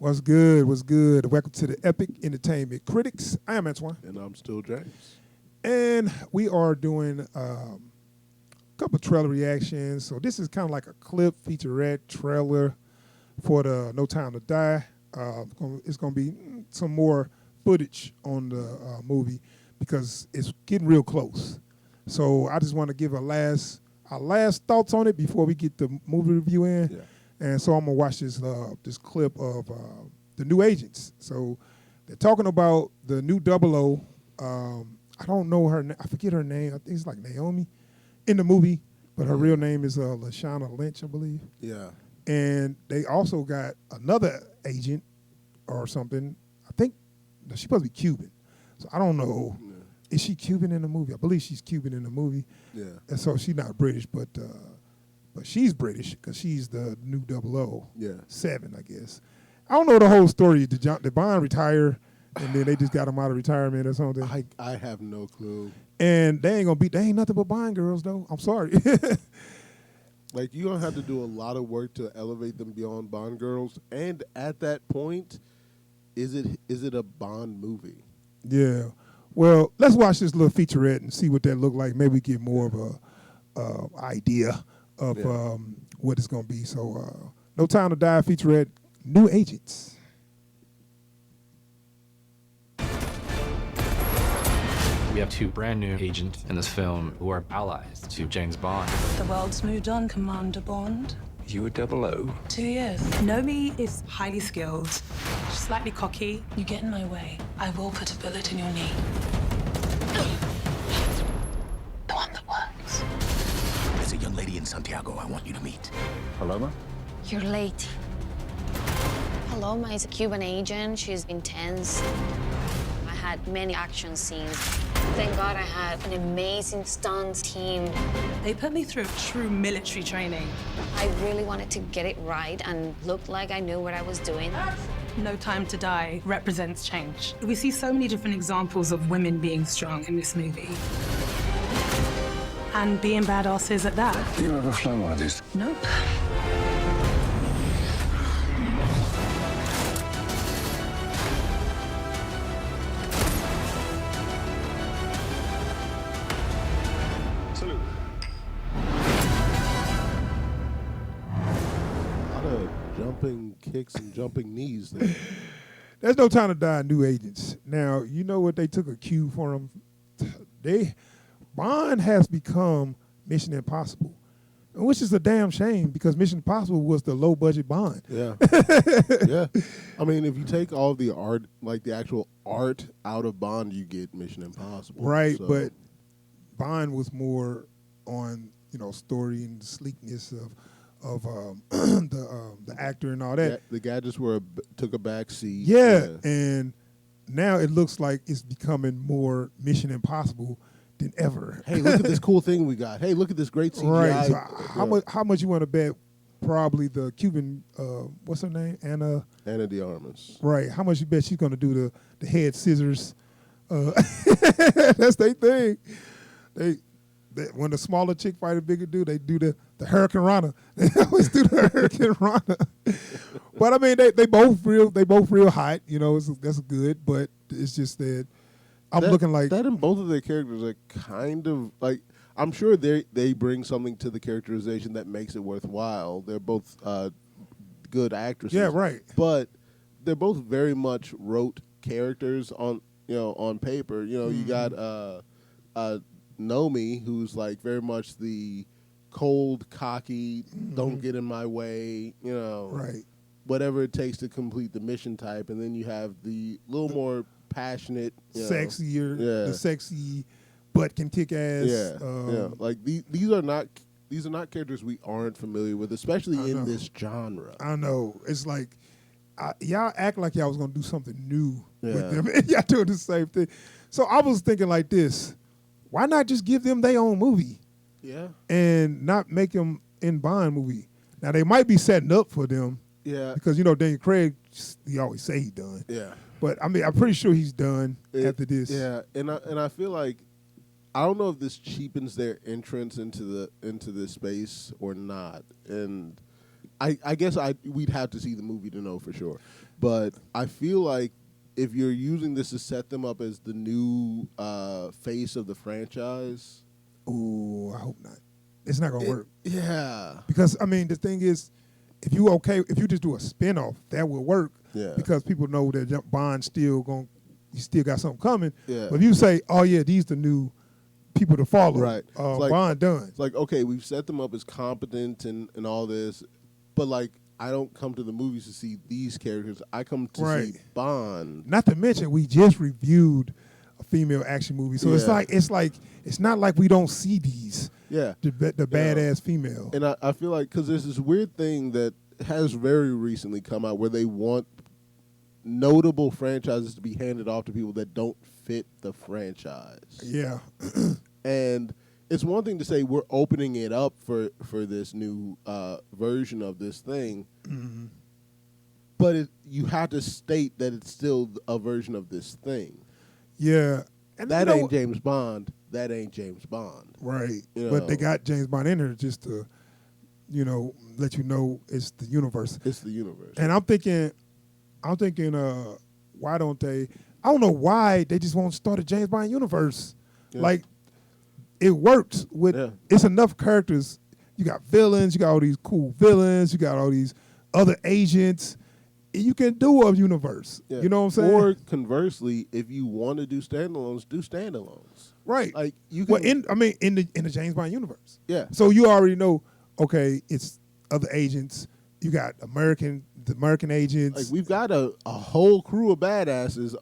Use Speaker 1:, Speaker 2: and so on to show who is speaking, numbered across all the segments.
Speaker 1: What's good? What's good? Welcome to the Epic Entertainment Critics. I am Antoine.
Speaker 2: And I'm still James.
Speaker 1: And we are doing a couple trailer reactions. So this is kind of like a clip, featurette trailer for the No Time to Die. It's going to be some more footage on the movie because it's getting real close. So I just want to give our last thoughts on it before we get the movie review in.
Speaker 2: Yeah.
Speaker 1: And so I'm gonna watch this clip of the new agents. So they're talking about the new 00. I don't know her. I forget her name. I think it's like Naomi in the movie, but her real name is Lashana Lynch, I believe.
Speaker 2: Yeah.
Speaker 1: And they also got another agent or something. I think she's supposed to be Cuban. So I don't know.
Speaker 2: Yeah.
Speaker 1: Is she Cuban in the movie? I believe she's Cuban in the movie.
Speaker 2: Yeah.
Speaker 1: And so she's not British, but she's British because she's the new 00.
Speaker 2: Yeah.
Speaker 1: 7, I guess. I don't know the whole story. Did Bond retire, and then they just got him out of retirement or something?
Speaker 2: I have no clue.
Speaker 1: And they ain't nothing but Bond girls, though. I'm sorry.
Speaker 2: Like, you don't have to do a lot of work to elevate them beyond Bond girls. And at that point, is it a Bond movie?
Speaker 1: Yeah. Well, let's watch this little featurette and see what that look like. Maybe get more of a idea of what it's going to be. So, No Time to Die featurette, new agents.
Speaker 3: We have two brand new agents in this film who are allies to James Bond.
Speaker 4: The world's moved on, Commander Bond.
Speaker 3: You were 00.
Speaker 4: 2 years. Nomi is highly skilled, slightly cocky. You get in my way, I will put a bullet in your knee. The one that works.
Speaker 5: There's a young lady in Santiago I want you to meet.
Speaker 3: Paloma?
Speaker 6: You're late. Paloma is a Cuban agent. She's intense. I had many action scenes. Thank God I had an amazing stunts team.
Speaker 4: They put me through true military training.
Speaker 6: I really wanted to get it right and look like I knew what I was doing.
Speaker 4: No Time to Die represents change. We see so many different examples of women being strong in this movie. And being badasses at that.
Speaker 5: You ever flown one of these?
Speaker 4: Nope.
Speaker 5: Salute.
Speaker 2: A lot of jumping kicks and jumping knees there.
Speaker 1: There's No Time to Die, new agents. Now, you know what they took a cue from them? Bond has become Mission Impossible, which is a damn shame because Mission Impossible was the low-budget Bond.
Speaker 2: Yeah. Yeah. I mean, if you take all the art, like the actual art out of Bond, you get Mission Impossible.
Speaker 1: Right,
Speaker 2: So,
Speaker 1: but Bond was more on, story and sleekness of the actor and all that.
Speaker 2: the gadgets took a back seat.
Speaker 1: Yeah, and now it looks like it's becoming more Mission Impossible than ever.
Speaker 2: Hey, look at this cool thing we got. Hey, look at this great CGI.
Speaker 1: Right. So how much you want to bet? Probably the Cuban, what's her name? Anna
Speaker 2: de Armas.
Speaker 1: Right. How much you bet she's going to do the head scissors? That's their thing. They when the smaller chick fight a bigger dude, they do the Hurricane Rana. They always do the Hurricane Rana. But I mean, they both real hot. That's good. But it's just that I'm looking like
Speaker 2: that, and both of their characters are kind of like. I'm sure they bring something to the characterization that makes it worthwhile. They're both good actresses.
Speaker 1: Yeah, right.
Speaker 2: But they're both very much rote characters on paper. You got Nomi, who's like very much the cold, cocky, don't get in my way,
Speaker 1: right.
Speaker 2: whatever it takes to complete the mission type, and then you have the little more passionate,
Speaker 1: sexier, the sexy butt can kick ass.
Speaker 2: Yeah, like these are not characters we aren't familiar with, especially in this genre.
Speaker 1: I know. It's like y'all act like y'all was gonna do something new with them, and y'all doing the same thing. So I was thinking like this: why not just give them their own movie?
Speaker 2: Yeah,
Speaker 1: and not make them in Bond movie. Now they might be setting up for them.
Speaker 2: Yeah,
Speaker 1: because Daniel Craig, he always say he's done.
Speaker 2: Yeah,
Speaker 1: but I mean I'm pretty sure he's done after this.
Speaker 2: Yeah, and I feel like I don't know if this cheapens their entrance into this space or not. And I guess we'd have to see the movie to know for sure. But I feel like if you're using this to set them up as the new face of the franchise,
Speaker 1: Ooh, I hope not. It's not gonna work.
Speaker 2: Yeah.
Speaker 1: Because I mean, the thing is, if you just do a spinoff, that will work.
Speaker 2: Yeah.
Speaker 1: Because people know that Bond you still got something coming.
Speaker 2: Yeah.
Speaker 1: But if you say, oh yeah, these the new people to follow,
Speaker 2: Right. It's like-
Speaker 1: Bond done.
Speaker 2: It's like, okay, we've set them up as competent and all this, but like I don't come to the movies to see these characters. I come to
Speaker 1: Right.
Speaker 2: see Bond.
Speaker 1: Not to mention, we just reviewed a female action movie, so
Speaker 2: Yeah.
Speaker 1: it's not like we don't see these
Speaker 2: Yeah.
Speaker 1: the badass female.
Speaker 2: And I feel like because there's this weird thing that has very recently come out where they want notable franchises to be handed off to people that don't fit the franchise.
Speaker 1: Yeah,
Speaker 2: And it's one thing to say we're opening it up for this new version of this thing, but you have to state that it's still a version of this thing.
Speaker 1: yeah. And
Speaker 2: That
Speaker 1: you know,
Speaker 2: ain't James Bond. That ain't James Bond.
Speaker 1: right.
Speaker 2: You
Speaker 1: But they
Speaker 2: know.
Speaker 1: got James Bond in there just to, let you know it's the universe.
Speaker 2: It's the universe.
Speaker 1: And I'm thinking, why don't they? I don't know why they just won't start a James Bond universe.
Speaker 2: Yeah.
Speaker 1: Like, it works with.
Speaker 2: Yeah.
Speaker 1: It's enough characters. You got villains. You got all these cool villains. You got all these other agents. You can do a universe.
Speaker 2: Yeah.
Speaker 1: You know what I'm saying?
Speaker 2: Or conversely, if you want to do standalones, do standalones.
Speaker 1: right.
Speaker 2: Like you can.
Speaker 1: Well, in the James Bond universe.
Speaker 2: Yeah.
Speaker 1: So you already know. Okay, it's other agents. You got the American agents.
Speaker 2: Like we've got a whole crew of badasses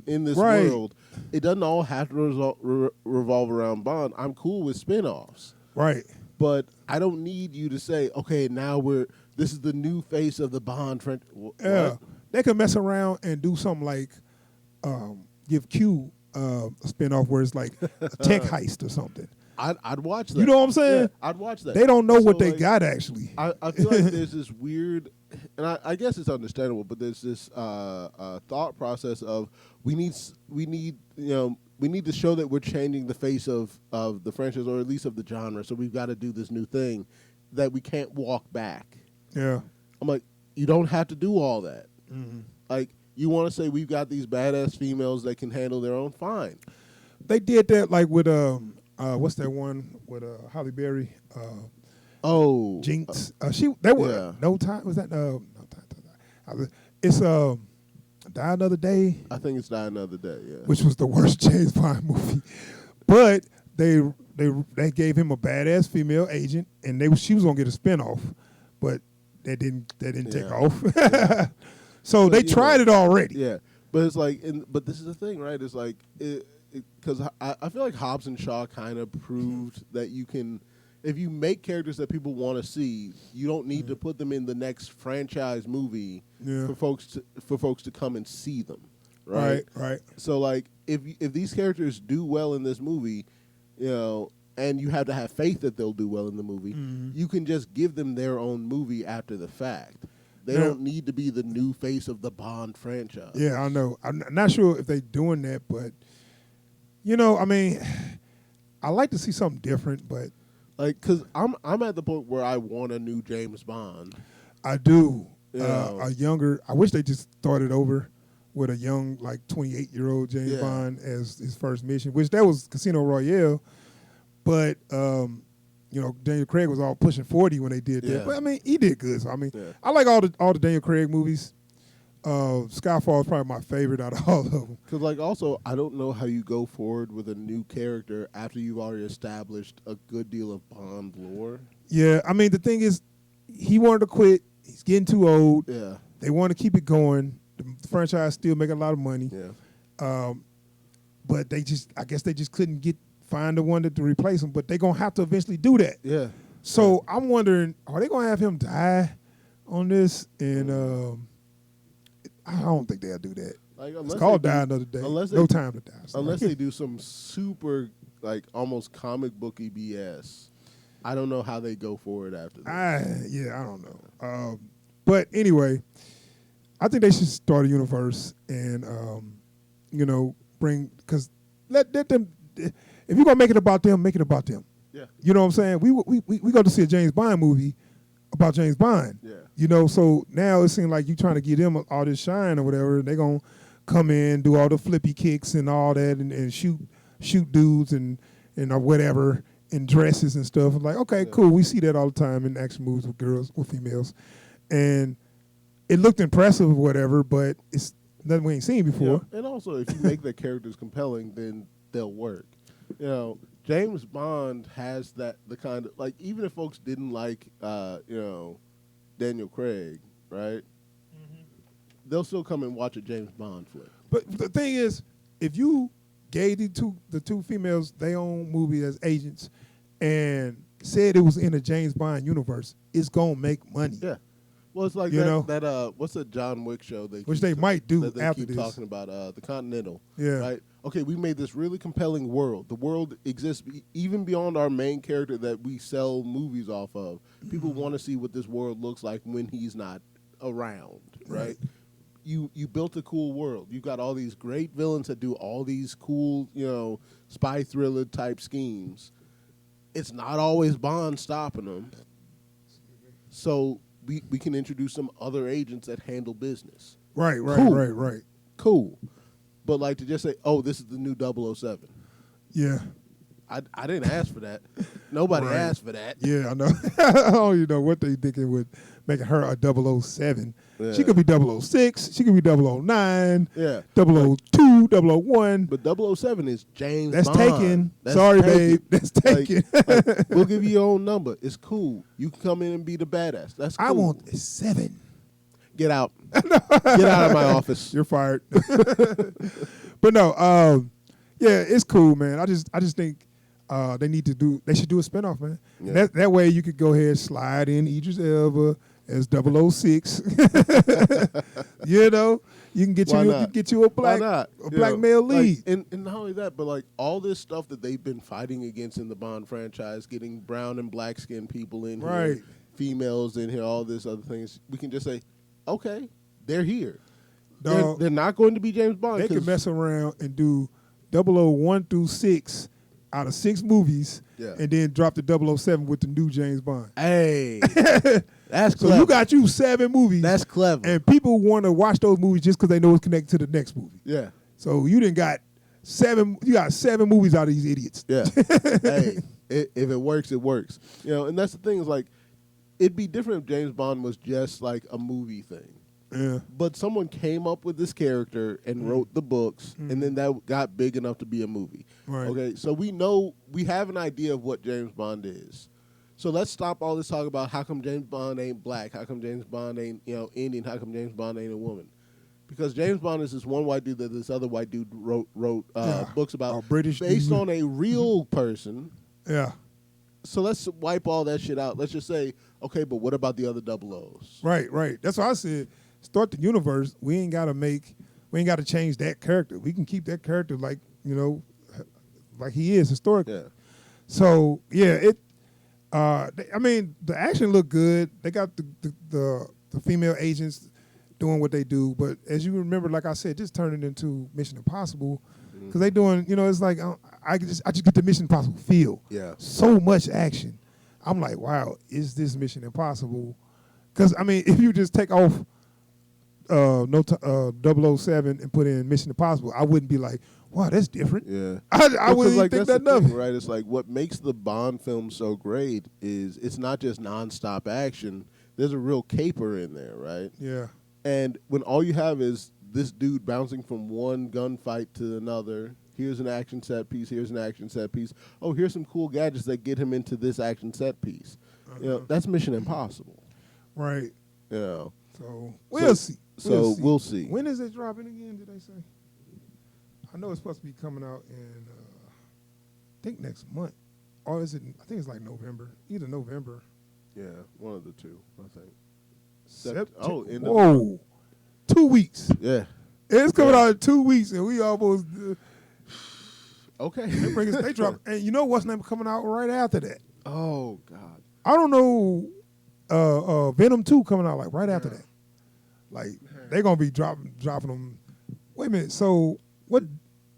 Speaker 2: in this
Speaker 1: Right.
Speaker 2: world. It doesn't all have to revolve around Bond. I'm cool with spinoffs,
Speaker 1: right.
Speaker 2: but I don't need you to say, okay, now this is the new face of the Bond friend.
Speaker 1: Yeah, they could mess around and do something like give Q a spinoff where it's like a tech heist or something.
Speaker 2: I'd watch that.
Speaker 1: You know what I'm saying?
Speaker 2: Yeah, I'd watch that.
Speaker 1: They don't know
Speaker 2: So,
Speaker 1: what they
Speaker 2: like,
Speaker 1: got actually.
Speaker 2: I feel like there's this weird, and I guess it's understandable, but there's this thought process of we need to show that we're changing the face of the franchise or at least of the genre. So we've got to do this new thing that we can't walk back.
Speaker 1: Yeah,
Speaker 2: I'm like, you don't have to do all that.
Speaker 1: Mm-hmm.
Speaker 2: Like, you want to say we've got these badass females that can handle their own, fine.
Speaker 1: they did that like with what's that one with Halle Berry,
Speaker 2: Oh,
Speaker 1: Jinx. They were
Speaker 2: yeah.
Speaker 1: No Time. Was that No Time? It's Die Another Day,
Speaker 2: I think it's Die Another Day. Yeah,
Speaker 1: which was the worst James Bond movie, but they gave him a badass female agent, and she was gonna get a spinoff, but that didn't take
Speaker 2: Yeah.
Speaker 1: off. So they
Speaker 2: you
Speaker 1: tried
Speaker 2: know,
Speaker 1: it already.
Speaker 2: yeah. But it's like, but this is the thing, right? It's like, because I feel like Hobbs and Shaw kind of proved that you can, if you make characters that people want to see, you don't need to put them in the next franchise movie
Speaker 1: Yeah.
Speaker 2: for folks to come and see them, right?
Speaker 1: Right.
Speaker 2: So like, if these characters do well in this movie, and you have to have faith that they'll do well in the movie, you can just give them their own movie after the fact. They
Speaker 1: Yeah.
Speaker 2: don't need to be the new face of the Bond franchise.
Speaker 1: Yeah, I know. I'm not sure if they're doing that, but I mean, I like to see something different, but
Speaker 2: Like, cause I'm at the point where I want a new James Bond.
Speaker 1: I do.
Speaker 2: Yeah.
Speaker 1: A younger. I wish they just started over with a young, like 28-year-old James
Speaker 2: Yeah.
Speaker 1: Bond as his first mission, which that was Casino Royale, but Daniel Craig was all pushing 40 when they did that.
Speaker 2: Yeah.
Speaker 1: But I mean, he did good. So I mean,
Speaker 2: Yeah.
Speaker 1: I like all the Daniel Craig movies. Skyfall is probably my favorite out of all of them.
Speaker 2: Cause like also I don't know how you go forward with a new character after you've already established a good deal of Bond lore.
Speaker 1: Yeah, I mean the thing is, he wanted to quit. He's getting too old.
Speaker 2: Yeah.
Speaker 1: They want to keep it going. The franchise still making a lot of money.
Speaker 2: Yeah.
Speaker 1: But I guess they just couldn't find the one to replace him. But they're gonna have to eventually do that.
Speaker 2: Yeah.
Speaker 1: So I'm wondering, are they gonna have him die on this? And I don't think they'll do that.
Speaker 2: Like,
Speaker 1: It's
Speaker 2: unless
Speaker 1: called
Speaker 2: they
Speaker 1: Die
Speaker 2: do-
Speaker 1: Another Day.
Speaker 2: unless
Speaker 1: No
Speaker 2: they-
Speaker 1: Time to Die. Sorry.
Speaker 2: Unless they do some super like almost comic booky BS. I don't know how they go forward after that.
Speaker 1: I don't know. But anyway, I think they should start a universe and bring, because let them. If you're gonna make it about them, make it about them.
Speaker 2: Yeah.
Speaker 1: You know what I'm saying? We go to see a James Bond movie. about James Bond.
Speaker 2: Yeah.
Speaker 1: You know, so now it seems like you trying to give them all this shine or whatever. They're going to come in, do all the flippy kicks and all that and shoot dudes and whatever in dresses and stuff. I'm like, okay, cool. We see that all the time in action movies with girls, with females. And it looked impressive or whatever, but it's nothing we ain't seen before.
Speaker 2: Yeah. And also, if you make the characters compelling, then they'll work. You know, James Bond has the kind of, like, even if folks didn't like, Daniel Craig, right? Mm-hmm. They'll still come and watch a James Bond flick.
Speaker 1: But the thing is, if you gave the two females their own movie as agents and said it was in a James Bond universe, it's gonna make money.
Speaker 2: Yeah. Well, it's like what's the John Wick show?
Speaker 1: Which they might do
Speaker 2: that they
Speaker 1: after
Speaker 2: keep
Speaker 1: this.
Speaker 2: talking about the Continental.
Speaker 1: Yeah.
Speaker 2: Right. Okay, we made this really compelling world. The world exists even beyond our main character that we sell movies off of. People want to see what this world looks like when he's not around. Right. You built a cool world. You got all these great villains that do all these cool, spy thriller type schemes. It's not always Bond stopping them. So we can introduce some other agents that handle business.
Speaker 1: Right.
Speaker 2: Cool. But like to just say, oh, this is the new 007.
Speaker 1: Yeah.
Speaker 2: I didn't ask for that. Nobody asked for that.
Speaker 1: Yeah, I know. I don't even know what they thinking with making her a 007.
Speaker 2: Yeah.
Speaker 1: She could be 006. She could be 009.
Speaker 2: Yeah.
Speaker 1: 002, 001.
Speaker 2: But 007 is James
Speaker 1: That's
Speaker 2: Bond.
Speaker 1: taken.
Speaker 2: That's
Speaker 1: Sorry,
Speaker 2: taken.
Speaker 1: babe. That's taken.
Speaker 2: Like, we'll give you your own number. It's cool. You can come in and be the badass. That's cool.
Speaker 1: I want 7.
Speaker 2: Get out. Get out of my office.
Speaker 1: You're fired. But no, yeah, it's cool, man. I just think they should do a spinoff, man.
Speaker 2: Yeah.
Speaker 1: That way you could go ahead and slide in Idris Elba as 006. You know, you can get you a black male lead.
Speaker 2: Like, and not only that, but like all this stuff that they've been fighting against in the Bond franchise, getting brown and black skinned people in here, females in here, all this other things, we can just say, okay, they're here. They're not going to be James Bond.
Speaker 1: They can mess around and do 001 through 6 out of 6 movies, and then drop the 007 with the new James Bond.
Speaker 2: Hey, that's clever.
Speaker 1: So you got 7 movies.
Speaker 2: That's clever.
Speaker 1: And people want to watch those movies just because they know it's connected to the next movie.
Speaker 2: Yeah.
Speaker 1: So you didn't got 7. You got 7 movies out of these idiots.
Speaker 2: Yeah. Hey, if it works, it works. And that's the thing is like, it'd be different if James Bond was just like a movie thing.
Speaker 1: Yeah.
Speaker 2: But someone came up with this character and wrote the books, and then that got big enough to be a movie.
Speaker 1: Right.
Speaker 2: Okay, so we have an idea of what James Bond is. So let's stop all this talk about how come James Bond ain't black, how come James Bond ain't Indian, how come James Bond ain't a woman. Because James Bond is this one white dude that this other white dude wrote books about,
Speaker 1: British
Speaker 2: based
Speaker 1: dude.
Speaker 2: on a real person.
Speaker 1: Yeah.
Speaker 2: So let's wipe all that shit out. Let's just say, okay, but what about the other 00s?
Speaker 1: Right. That's why I said start the universe. We ain't gotta change that character. We can keep that character like he is historically.
Speaker 2: Yeah.
Speaker 1: So yeah, the action looked good. They got the female agents doing what they do, but as you remember, like I said, just turn it into Mission Impossible because they doing. It's like I just get the Mission Impossible feel.
Speaker 2: Yeah.
Speaker 1: So much action. I'm like, wow, is this Mission Impossible? Because if you just take off 007 and put in Mission Impossible, I wouldn't be like, wow, that's different.
Speaker 2: Yeah.
Speaker 1: I wouldn't even think that nothing.
Speaker 2: Right? It's like what makes the Bond film so great is it's not just nonstop action. There's a real caper in there, right?
Speaker 1: Yeah.
Speaker 2: And when all you have is this dude bouncing from one gunfight to another, here's an action set piece, here's an action set piece. Oh, here's some cool gadgets that get him into this action set piece. That's Mission Impossible.
Speaker 1: Right.
Speaker 2: So
Speaker 1: we'll see.
Speaker 2: We'll see.
Speaker 1: When is it dropping again, did they say? I know it's supposed to be coming out in, I think next month. Or is it, I think it's like November. Either November.
Speaker 2: Yeah, one of the two, I think.
Speaker 1: Whoa. 2 weeks.
Speaker 2: Yeah.
Speaker 1: It's coming out in 2 weeks, and we almost...
Speaker 2: Okay.
Speaker 1: They drop, and you know what's name coming out right after that?
Speaker 2: Oh, God.
Speaker 1: I don't know, Venom 2 coming out like right after that. Like, they're going to be dropping them. Wait a minute, so what,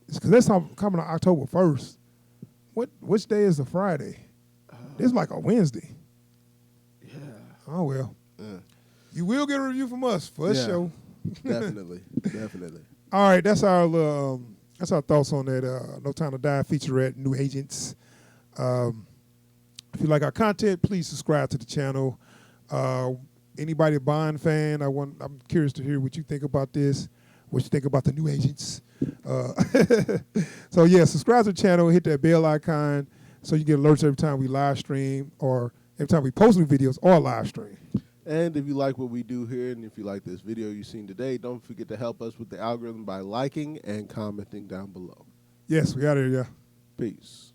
Speaker 1: because that's coming out October 1st. Which day is the Friday? It's like a Wednesday.
Speaker 2: Yeah.
Speaker 1: Oh well.
Speaker 2: Yeah.
Speaker 1: You will get a review from us for
Speaker 2: Yeah.
Speaker 1: sure.
Speaker 2: Definitely. Definitely.
Speaker 1: All right, that's our thoughts on that. No Time to Die featurette, New Agents. If you like our content, please subscribe to the channel. Anybody a Bond fan? I'm curious to hear what you think about this. What you think about the New Agents? So yeah, subscribe to the channel. Hit that bell icon so you get alerts every time we live stream or every time we post new videos or live stream.
Speaker 2: And if you like what we do here, and if you like this video you've seen today, don't forget to help us with the algorithm by liking and commenting down below.
Speaker 1: Yes, we got it. Yeah.
Speaker 2: Peace.